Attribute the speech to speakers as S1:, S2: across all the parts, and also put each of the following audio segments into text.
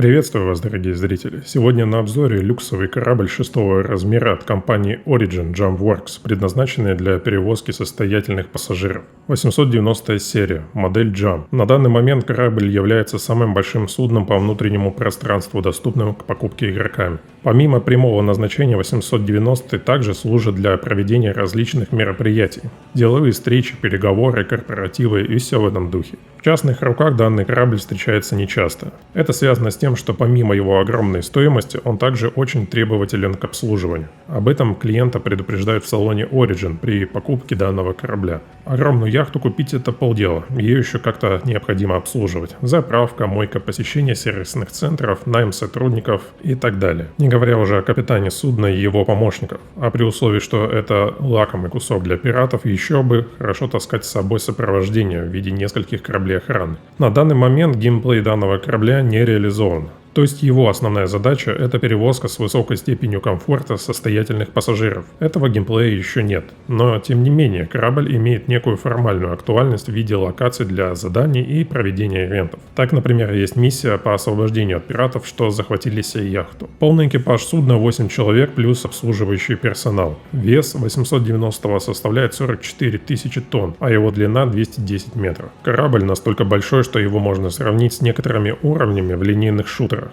S1: Приветствую вас, дорогие зрители! Сегодня на обзоре люксовый корабль 6-го размера от компании Origin JumpWorks, предназначенный для перевозки состоятельных пассажиров. 890 серия, модель Jump. На данный момент корабль является самым большим судном по внутреннему пространству, доступным к покупке игроками. Помимо прямого назначения, 890 также служит для проведения различных мероприятий. Деловые встречи, переговоры, корпоративы и все в этом духе. В частных руках данный корабль встречается нечасто. Это связано с тем, что помимо его огромной стоимости, он также очень требователен к обслуживанию. Об этом клиента предупреждают в салоне Origin при покупке данного корабля. Огромную яхту купить — это полдела, ее еще как-то необходимо обслуживать. Заправка, мойка, посещение сервисных центров, найм сотрудников и так далее. Не говоря уже о капитане судна и его помощников. А при условии, что это лакомый кусок для пиратов, еще бы хорошо таскать с собой сопровождение в виде нескольких кораблей охраны. На данный момент геймплей данного корабля не реализован. То есть его основная задача — это перевозка с высокой степенью комфорта состоятельных пассажиров. Этого геймплея еще нет. Но, тем не менее, корабль имеет некую формальную актуальность в виде локаций для заданий и проведения ивентов. Так, например, есть миссия по освобождению от пиратов, что захватили себе яхту. Полный экипаж судна 8 человек плюс обслуживающий персонал. Вес 890 составляет 44 тысячи тонн, а его длина 210 метров. Корабль настолько большой, что его можно сравнить с некоторыми уровнями в линейных шутерах.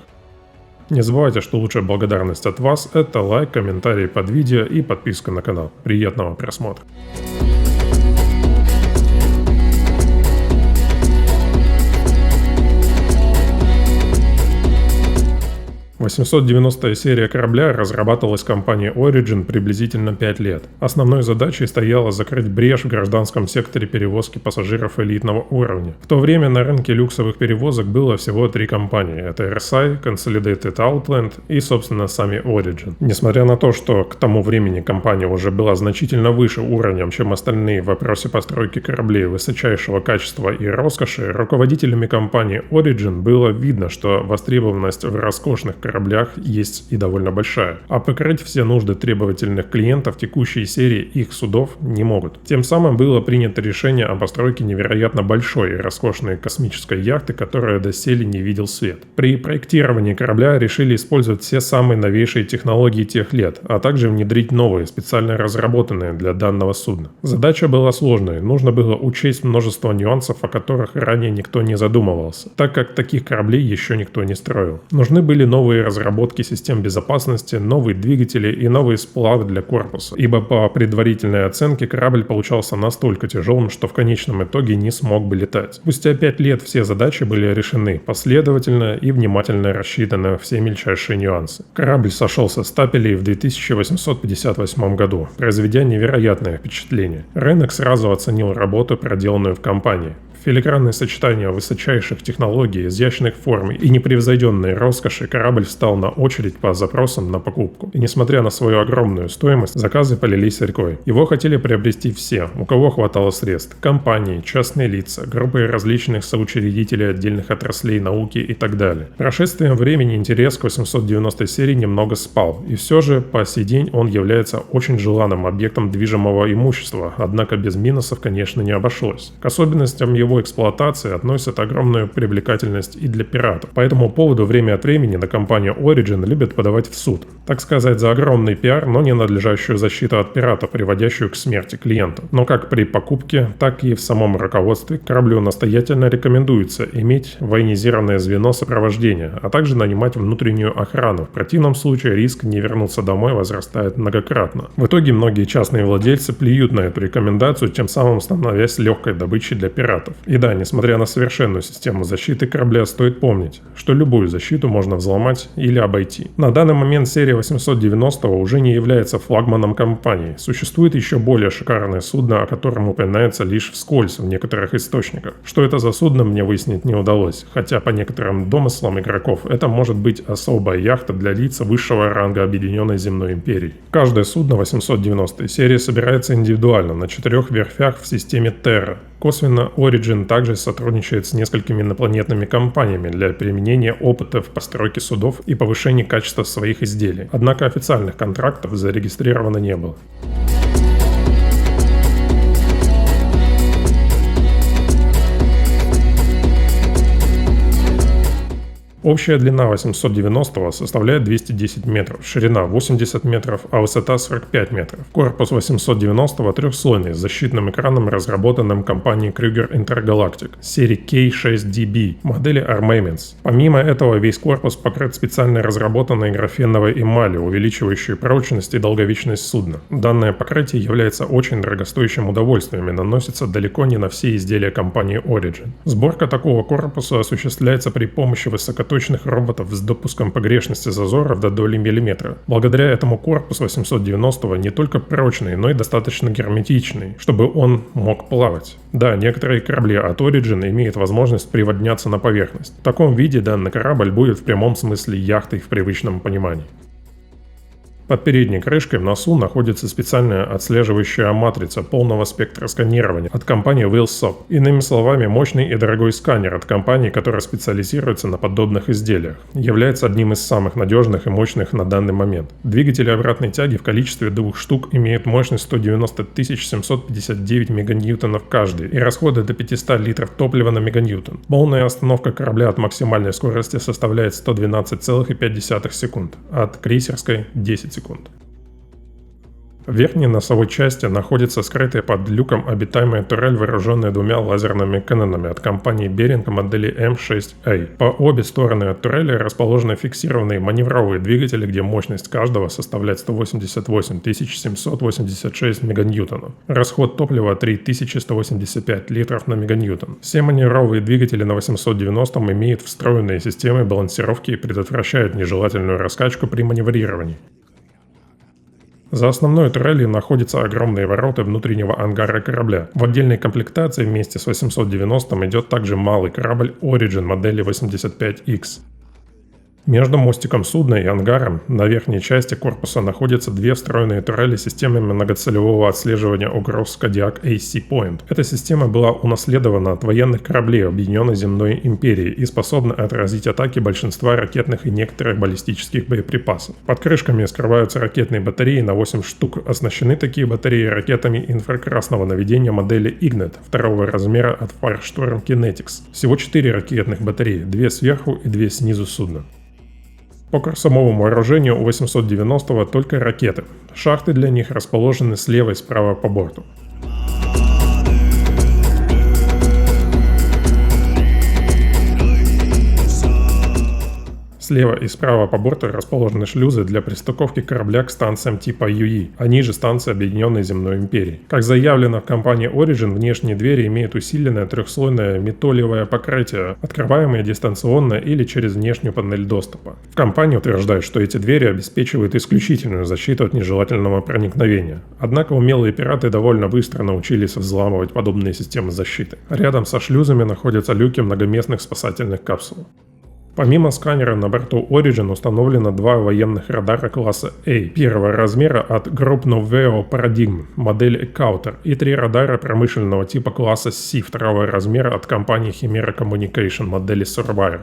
S1: Не забывайте, что лучшая благодарность от вас – это лайк, комментарий под видео и подписка на канал. Приятного просмотра! 890 серия корабля разрабатывалась компанией Origin приблизительно 5 лет. Основной задачей стояло закрыть брешь в гражданском секторе перевозки пассажиров элитного уровня. В то время на рынке люксовых перевозок было всего 3 компании. Это RSI, Consolidated Outland и, собственно, сами Origin. Несмотря на то, что к тому времени компания уже была значительно выше уровнем, чем остальные в вопросе постройки кораблей высочайшего качества и роскоши, руководителями компании Origin было видно, что востребованность в роскошных кораблях есть и довольно большая, а покрыть все нужды требовательных клиентов текущей серии их судов не могут. Тем самым было принято решение о постройке невероятно большой и роскошной космической яхты, которая доселе не видел свет. При проектировании корабля решили использовать все самые новейшие технологии тех лет, а также внедрить новые, специально разработанные для данного судна. Задача была сложной, нужно было учесть множество нюансов, о которых ранее никто не задумывался, так как таких кораблей еще никто не строил. Нужны были новые разработки систем безопасности, новые двигатели и новые сплавы для корпуса, ибо по предварительной оценке корабль получался настолько тяжелым, что в конечном итоге не смог бы летать. Спустя 5 лет все задачи были решены последовательно и внимательно рассчитаны все мельчайшие нюансы. Корабль сошел со стапелей в 2858 году, произведя невероятное впечатление. Рынок сразу оценил работу, проделанную в компании. Филигранное сочетание высочайших технологий, изящных форм и непревзойденной роскоши корабль встал на очередь по запросам на покупку. И несмотря на свою огромную стоимость, заказы полились рекой. Его хотели приобрести все, у кого хватало средств. Компании, частные лица, группы различных соучредителей отдельных отраслей науки и так далее. Прошествием времени интерес к 890 серии немного спал, и все же по сей день он является очень желанным объектом движимого имущества, однако без минусов, конечно, не обошлось. К особенностям его эксплуатации относят огромную привлекательность и для пиратов. По этому поводу время от времени на компанию Origin любят подавать в суд. Так сказать, за огромный пиар, но не надлежащую защиту от пиратов, приводящую к смерти клиентов. Но как при покупке, так и в самом руководстве кораблю настоятельно рекомендуется иметь военизированное звено сопровождения, а также нанимать внутреннюю охрану. В противном случае риск не вернуться домой возрастает многократно. В итоге многие частные владельцы плюют на эту рекомендацию, тем самым становясь легкой добычей для пиратов. И да, несмотря на совершенную систему защиты корабля, стоит помнить, что любую защиту можно взломать или обойти. На данный момент серия 890 уже не является флагманом компании. Существует еще более шикарное судно, о котором упоминается лишь вскользь в некоторых источниках. Что это за судно, мне выяснить не удалось, хотя по некоторым домыслам игроков это может быть особая яхта для лиц высшего ранга Объединенной Земной Империи. Каждое судно 890 серии собирается индивидуально на 4 верфях в системе Terra. Косвенно Origin также сотрудничает с несколькими инопланетными компаниями для применения опыта в постройке судов и повышения качества своих изделий. Однако официальных контрактов зарегистрировано не было. Общая длина 890 составляет 210 метров, ширина 80 метров, а высота 45 метров. Корпус 890 трехслойный с защитным экраном, разработанным компанией Krüger Intergalactic серии K6DB модели Armaments. Помимо этого, весь корпус покрыт специально разработанной графеновой эмалью, увеличивающей прочность и долговечность судна. Данное покрытие является очень дорогостоящим удовольствием и наносится далеко не на все изделия компании Origin. Сборка такого корпуса осуществляется при помощи высокоточных роботов с допуском погрешности зазоров до доли миллиметра. Благодаря этому корпус 890 не только прочный, но и достаточно герметичный, чтобы он мог плавать. Да, некоторые корабли от Origin имеют возможность приводняться на поверхность. В таком виде данный корабль будет в прямом смысле яхтой в привычном понимании. Под передней крышкой в носу находится специальная отслеживающая матрица полного спектра сканирования от компании Wheelsop. Иными словами, мощный и дорогой сканер от компании, которая специализируется на подобных изделиях, является одним из самых надежных и мощных на данный момент. Двигатели обратной тяги в количестве 2 штук имеют мощность 190 759 меганьютонов каждый и расходы до 500 литров топлива на меганьютон. Полная остановка корабля от максимальной скорости составляет 112,5 секунд, от крейсерской – 10 секунд. В верхней носовой части находится скрытая под люком обитаемая турель, вооруженная 2 лазерными канонами от компании Bering модели M6A. По обе стороны от турели расположены фиксированные маневровые двигатели, где мощность каждого составляет 188 786 меганьютонов. Расход топлива 3185 литров на меганьютон. Все маневровые двигатели на 890 имеют встроенные системы балансировки и предотвращают нежелательную раскачку при маневрировании. За основной турелью находятся огромные ворота внутреннего ангара корабля. В отдельной комплектации вместе с 890 идет также малый корабль Origin модели 85X. Между мостиком судна и ангаром на верхней части корпуса находятся 2 встроенные турели с системами многоцелевого отслеживания угроз Kodiak AC Point. Эта система была унаследована от военных кораблей Объединенной Земной Империи и способна отразить атаки большинства ракетных и некоторых баллистических боеприпасов. Под крышками скрываются ракетные батареи на 8 штук. Оснащены такие батареи ракетами инфракрасного наведения модели Ignet второго размера от Firestorm Kinetics. Всего 4 ракетных батареи, 2 сверху и 2 снизу судна. По курсовому вооружению у 890 только ракеты. Шахты для них расположены слева и справа по борту. Слева и справа по борту расположены шлюзы для пристыковки корабля к станциям типа UE, они же станции Объединенной Земной Империи. Как заявлено в компании Origin, внешние двери имеют усиленное трехслойное метолевое покрытие, открываемое дистанционно или через внешнюю панель доступа. В компании утверждают, что эти двери обеспечивают исключительную защиту от нежелательного проникновения. Однако умелые пираты довольно быстро научились взламывать подобные системы защиты. Рядом со шлюзами находятся люки многоместных спасательных капсул. Помимо сканера на борту Origin установлено 2 военных радара класса A первого размера от Group Noveo Paradigm модели Kauter и 3 радара промышленного типа класса C второго размера от компании Chimera Communication модели Surveyor.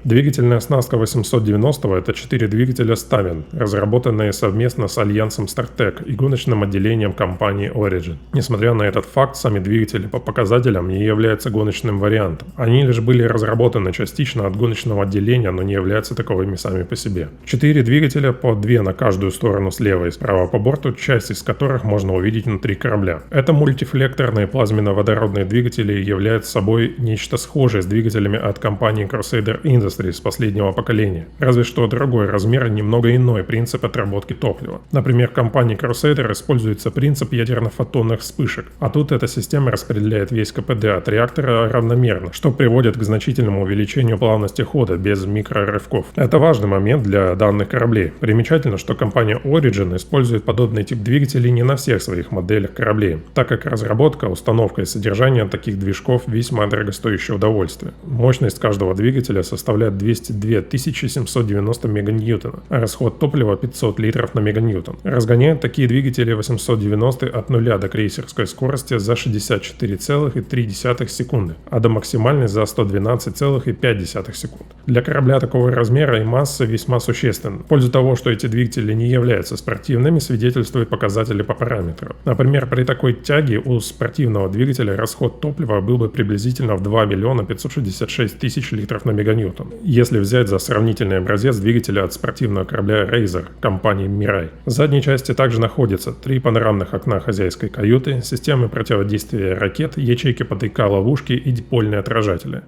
S1: Двигательная оснастка 890 – это 4 двигателя Stavin, разработанные совместно с альянсом StarTech и гоночным отделением компании Origin. Несмотря на этот факт, сами двигатели по показателям не являются гоночным вариантом. Они лишь были разработаны частично от гоночного отделения, но не являются таковыми сами по себе. 4 двигателя по 2 на каждую сторону слева и справа по борту, часть из которых можно увидеть внутри корабля. Это мультифлекторные плазменно-водородные двигатели являются собой нечто схожее с двигателями от компании Crusader Industries с последнего поколения. Разве что другой размер и немного иной принцип отработки топлива. Например, в компании Crusader используется принцип ядерно-фотонных вспышек, а тут эта система распределяет весь КПД от реактора равномерно, что приводит к значительному увеличению плавности хода без микрорывков. Это важный момент для данных кораблей. Примечательно, что компания Origin использует подобный тип двигателей не на всех своих моделях кораблей, так как разработка, установка и содержание таких движков весьма дорогостоящее удовольствие. Мощность каждого двигателя составляет 202 790 меганьютона, а расход топлива 500 литров на меганьютон. Разгоняют такие двигатели 890 от 0 до крейсерской скорости за 64,3 секунды, а до максимальной за 112,5 секунд. Для корабля такого размера и массы весьма существенно. В пользу того, что эти двигатели не являются спортивными, свидетельствуют показатели по параметрам. Например, при такой тяге у спортивного двигателя расход топлива был бы приблизительно в 2 566 000 литров на меганьютон. если взять за сравнительный образец двигателя от спортивного корабля Razor компании Mirai. В задней части также находятся 3 панорамных окна хозяйской каюты, системы противодействия ракет, ячейки ПТК ловушки и дипольные отражатели.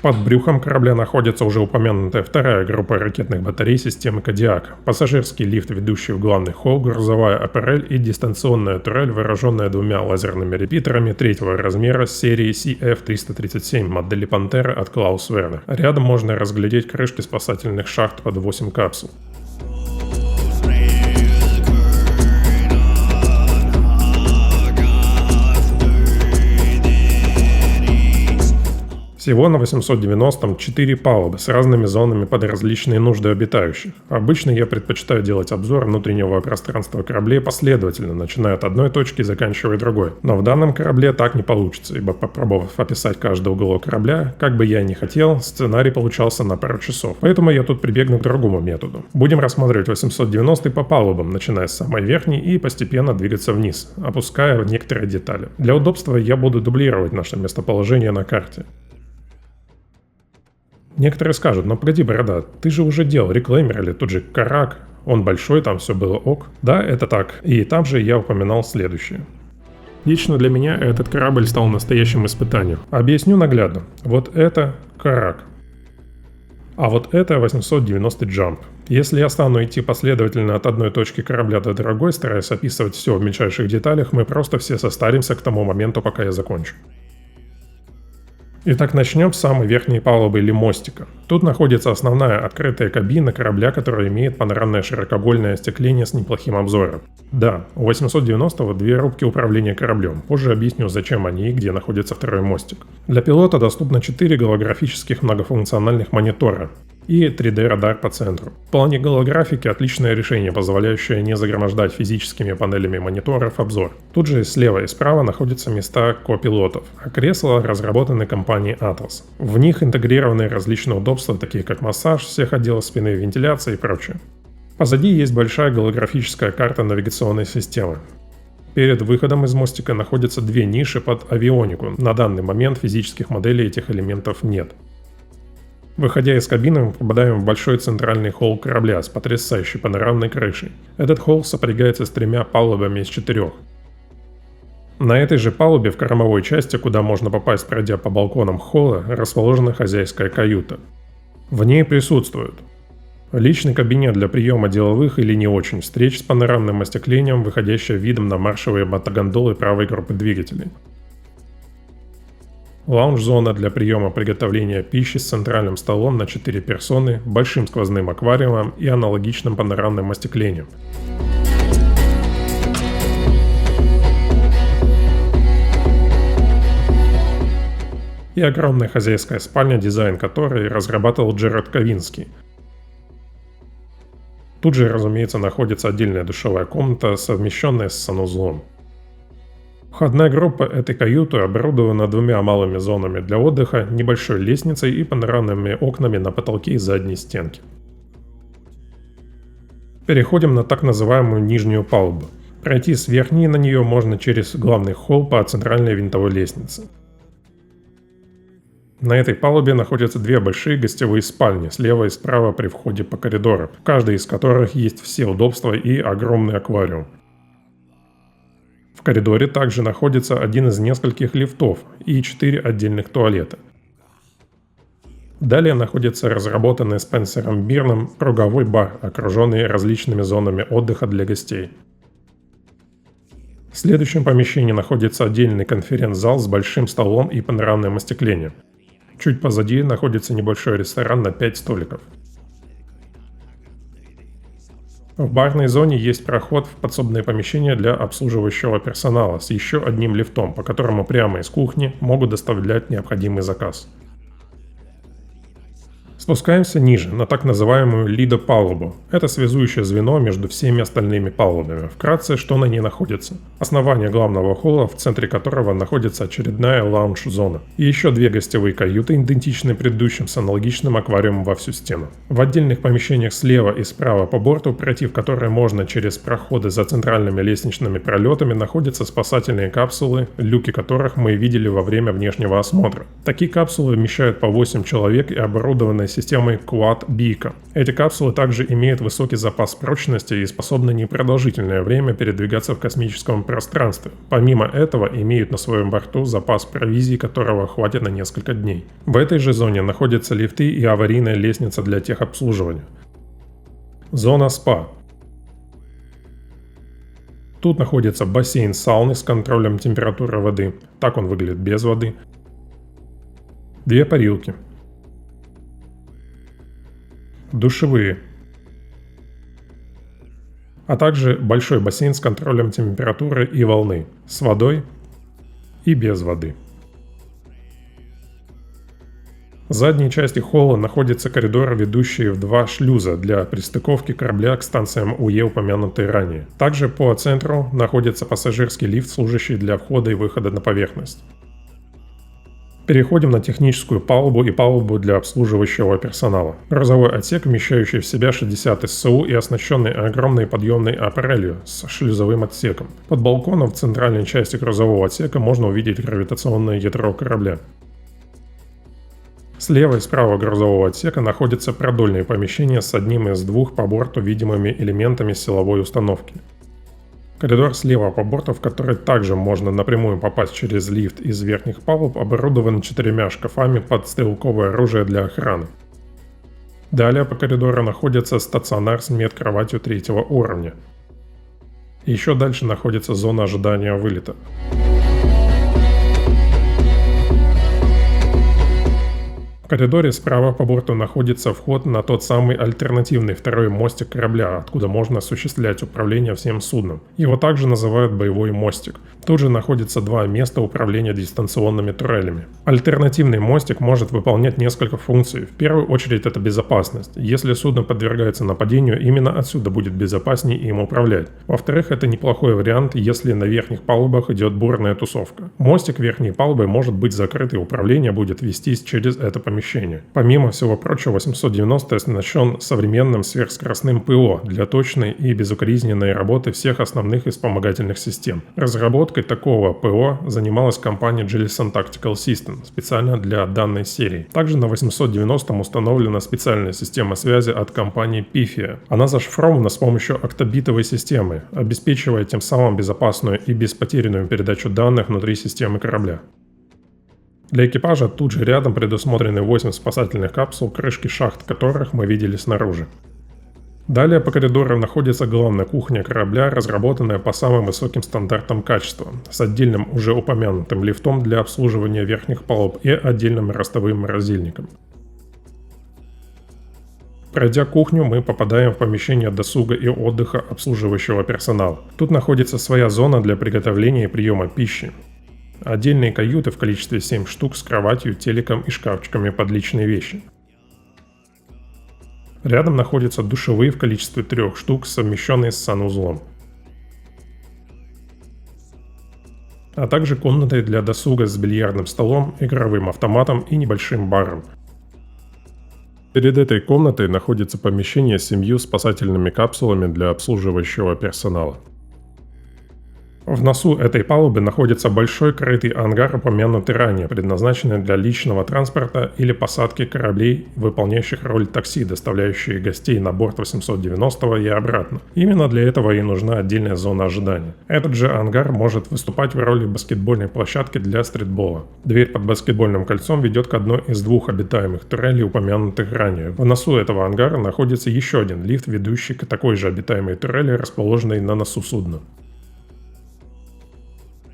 S1: Под брюхом корабля находится уже упомянутая вторая группа ракетных батарей системы Кодиак, пассажирский лифт, ведущий в главный холл, грузовая аппарель и дистанционная турель, вооруженная 2 лазерными репитерами 3-го размера серии CF-337 модели Пантера от Клаус Верне. Рядом можно разглядеть крышки спасательных шахт под 8 капсул. Всего на 890-м 4 палубы с разными зонами под различные нужды обитающих. Обычно я предпочитаю делать обзор внутреннего пространства кораблей последовательно, начиная от одной точки и заканчивая другой. Но в данном корабле так не получится, ибо попробовав описать каждый уголок корабля, как бы я ни хотел, сценарий получался на пару часов. Поэтому я тут прибегну к другому методу. Будем рассматривать 890 по палубам, начиная с самой верхней и постепенно двигаться вниз, опуская некоторые детали. Для удобства я буду дублировать наше местоположение на карте. Некоторые скажут: но погоди, борода, ты же уже делал реклеймер или тут же Карак, он большой, там все было ок. Да, это так, и там же я упоминал следующее. Лично для меня этот корабль стал настоящим испытанием. Объясню наглядно. Вот это Карак. А вот это 890 Jump. Если я стану идти последовательно от одной точки корабля до другой, стараясь описывать все в мельчайших деталях, мы просто все состаримся к тому моменту, пока я закончу. Итак, начнем с самой верхней палубы или мостика. Тут находится основная открытая кабина корабля, которая имеет панорамное широкоугольное остекление с неплохим обзором. Да, у 890-го 2 рубки управления кораблем. Позже объясню, зачем они и где находится второй мостик. Для пилота доступно 4 голографических многофункциональных монитора и 3D-радар по центру. В плане голографики отличное решение, позволяющее не загромождать физическими панелями мониторов обзор. Тут же слева и справа находятся места копилотов, а кресла разработаны компанией Atos. В них интегрированы различные удобства, такие как массаж всех отделов спины, вентиляция и прочее. Позади есть большая голографическая карта навигационной системы. Перед выходом из мостика находятся 2 ниши под авионику. На данный момент физических моделей этих элементов нет. Выходя из кабины, мы попадаем в большой центральный холл корабля с потрясающей панорамной крышей. Этот холл сопрягается с 3 палубами из 4. На этой же палубе в кормовой части, куда можно попасть, пройдя по балконам холла, расположена хозяйская каюта. В ней присутствуют личный кабинет для приема деловых или не очень встреч с панорамным остеклением, выходящим видом на маршевые мотогондолы правой группы двигателей. Лаунж-зона для приема приготовления пищи с центральным столом на 4 персоны, большим сквозным аквариумом и аналогичным панорамным остеклением. И огромная хозяйская спальня, дизайн которой разрабатывал Джерард Ковинский. Тут же, разумеется, находится отдельная душевая комната, совмещенная с санузлом. Входная группа этой каюты оборудована 2 малыми зонами для отдыха, небольшой лестницей и панорамными окнами на потолке и задней стенке. Переходим на так называемую нижнюю палубу. Пройти с верхней на нее можно через главный холл по центральной винтовой лестнице. На этой палубе находятся 2 большие гостевые спальни, слева и справа при входе по коридору, в каждой из которых есть все удобства и огромный аквариум. В коридоре также находится один из нескольких лифтов и 4 отдельных туалета. Далее находится разработанный Спенсером Бирном круговой бар, окруженный различными зонами отдыха для гостей. В следующем помещении находится отдельный конференц-зал с большим столом и панорамным остеклением. Чуть позади находится небольшой ресторан на 5 столиков. В барной зоне есть проход в подсобное помещение для обслуживающего персонала с еще одним лифтом, по которому прямо из кухни могут доставлять необходимый заказ. Спускаемся ниже, на так называемую лидопалубу. Это связующее звено между всеми остальными палубами. Вкратце, что на ней находится. Основание главного холла, в центре которого находится очередная лаунж-зона. И еще две гостевые каюты, идентичные предыдущим, с аналогичным аквариумом во всю стену. В отдельных помещениях слева и справа по борту, пройти в которые можно через проходы за центральными лестничными пролетами, находятся спасательные капсулы, люки которых мы видели во время внешнего осмотра. Такие капсулы вмещают по 8 человек и оборудованы системой Quad Beacon. Эти капсулы также имеют высокий запас прочности и способны непродолжительное время передвигаться в космическом пространстве. Помимо этого, имеют на своем борту запас провизии, которого хватит на несколько дней. В этой же зоне находятся лифты и аварийная лестница для техобслуживания. Зона СПА. Тут находится бассейн сауны с контролем температуры воды. Так он выглядит без воды. Две парилки. Душевые. А также большой бассейн с контролем температуры и волны. С водой и без воды. В задней части холла находятся коридоры, ведущие в два шлюза для пристыковки корабля к станциям УЕ, упомянутые ранее. Также по центру находится пассажирский лифт, служащий для входа и выхода на поверхность. Переходим на техническую палубу и палубу для обслуживающего персонала. Грузовой отсек, вмещающий в себя 60 ССУ и оснащенный огромной подъемной аппарелью с шлюзовым отсеком. Под балконом в центральной части грузового отсека можно увидеть гравитационное ядро корабля. Слева и справа грузового отсека находятся продольные помещения с одним из двух по борту видимыми элементами силовой установки. Коридор слева по борту, в который также можно напрямую попасть через лифт из верхних палуб, оборудован 4 шкафами под стрелковое оружие для охраны. Далее по коридору находится стационар с медкроватью 3 уровня. Еще дальше находится зона ожидания вылета. В коридоре справа по борту находится вход на тот самый альтернативный второй мостик корабля, откуда можно осуществлять управление всем судном. Его также называют боевой мостик. Тут же находится два места управления дистанционными турелями. Альтернативный мостик может выполнять несколько функций. В первую очередь это безопасность. Если судно подвергается нападению, именно отсюда будет безопаснее им управлять. Во-вторых, это неплохой вариант, если на верхних палубах идет бурная тусовка. Мостик верхней палубы может быть закрыт и управление будет вестись через это помещение. Помимо всего прочего, 890 оснащен современным сверхскоростным ПО для точной и безукоризненной работы всех основных и вспомогательных систем. Разработкой такого ПО занималась компания Jellison Tactical Systems специально для данной серии. Также на 890 установлена специальная система связи от компании Pifia. Она зашифрована с помощью октобитовой системы, обеспечивая тем самым безопасную и беспотерянную передачу данных внутри системы корабля. Для экипажа тут же рядом предусмотрены 8 спасательных капсул, крышки шахт которых мы видели снаружи. Далее по коридору находится главная кухня корабля, разработанная по самым высоким стандартам качества, с отдельным уже упомянутым лифтом для обслуживания верхних палуб и отдельным ростовым морозильником. Пройдя кухню, мы попадаем в помещение досуга и отдыха обслуживающего персонала. Тут находится своя зона для приготовления и приема пищи. Отдельные каюты в количестве 7 штук с кроватью, телеком и шкафчиками под личные вещи. Рядом находятся душевые в количестве 3 штук, совмещенные с санузлом. А также комнаты для досуга с бильярдным столом, игровым автоматом и небольшим баром. Перед этой комнатой находится помещение с 7 спасательными капсулами для обслуживающего персонала. В носу этой палубы находится большой крытый ангар, упомянутый ранее, предназначенный для личного транспорта или посадки кораблей, выполняющих роль такси, доставляющие гостей на борт 890 и обратно. Именно для этого и нужна отдельная зона ожидания. Этот же ангар может выступать в роли баскетбольной площадки для стритбола. Дверь под баскетбольным кольцом ведет к одной из 2 обитаемых турелей, упомянутых ранее. В носу этого ангара находится еще один лифт, ведущий к такой же обитаемой турели, расположенной на носу судна.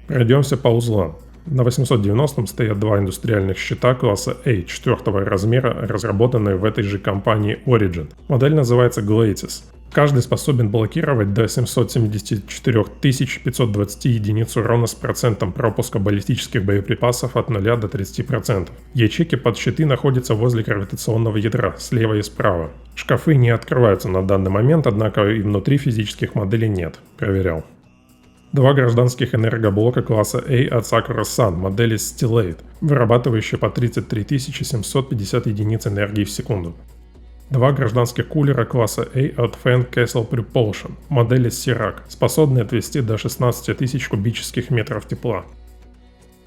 S1: Пройдемся по узлам. На 890 стоят 2 индустриальных щита класса A 4 размера, разработанные в этой же компании Origin. Модель называется Glacis. Каждый способен блокировать до 774 520 единиц урона с процентом пропуска баллистических боеприпасов от 0 до 30%. Ячейки под щиты находятся возле гравитационного ядра, слева и справа. Шкафы не открываются на данный момент, однако и внутри физических моделей нет. Проверял. 2 гражданских энергоблока класса A от Sakura Sun модели Stellate, вырабатывающие по 33 750 единиц энергии в секунду. 2 гражданских кулера класса A от Fan Castle Propulsion модели Sirac, способные отвести до 16 000 кубических метров тепла.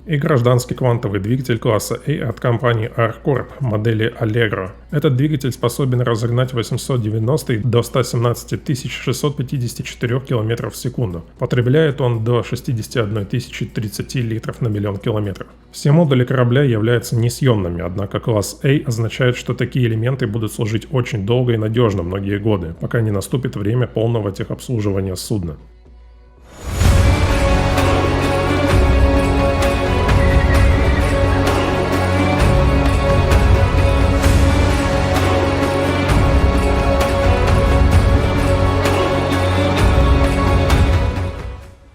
S1: И гражданский квантовый двигатель класса A от компании ArcCorp модели Allegro. Этот двигатель способен разогнать 890 до 117 654 км в секунду. Потребляет он до 61 030 литров на миллион километров. Все модули корабля являются несъемными, однако класс A означает, что такие элементы будут служить очень долго и надежно многие годы, пока не наступит время полного техобслуживания судна.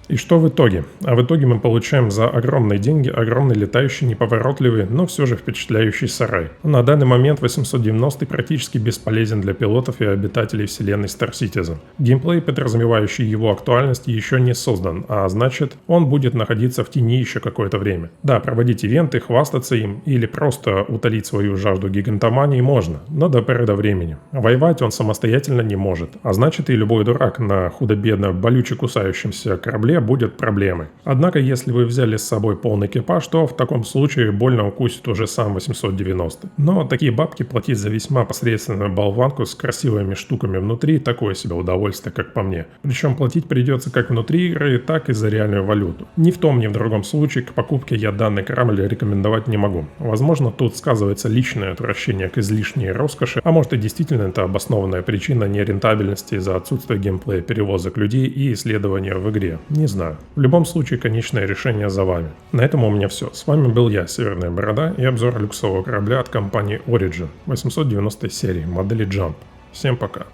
S1: И что в итоге? А в итоге мы получаем за огромные деньги огромный летающий, неповоротливый, но все же впечатляющий сарай. На данный момент 890 практически бесполезен для пилотов и обитателей вселенной Star Citizen. Геймплей, подразумевающий его актуальность, еще не создан, а значит, он будет находиться в тени еще какое-то время. Да, проводить ивенты, хвастаться им или просто утолить свою жажду гигантомании можно, но до поры до времени. Воевать он самостоятельно не может, а значит и любой дурак на худо-бедно болюче кусающемся корабле будет проблемой. Однако, если вы взяли с собой полный экипаж, то в таком случае больно укусит уже сам 890. Но такие бабки платить за весьма посредственную болванку с красивыми штуками внутри – такое себе удовольствие, как по мне. Причем платить придется как внутри игры, так и за реальную валюту. Ни в том, ни в другом случае к покупке я данный корабль рекомендовать не могу. Возможно, тут сказывается личное отвращение к излишней роскоши, а может и действительно это обоснованная причина нерентабельности из-за отсутствия геймплея перевозок людей и исследования в игре. Не знаю. В любом случае, конечное решение за вами. На этом у меня все. С вами был я, Северная Борода, и обзор люксового корабля от компании Origin 890 серии модели Jump. Всем пока.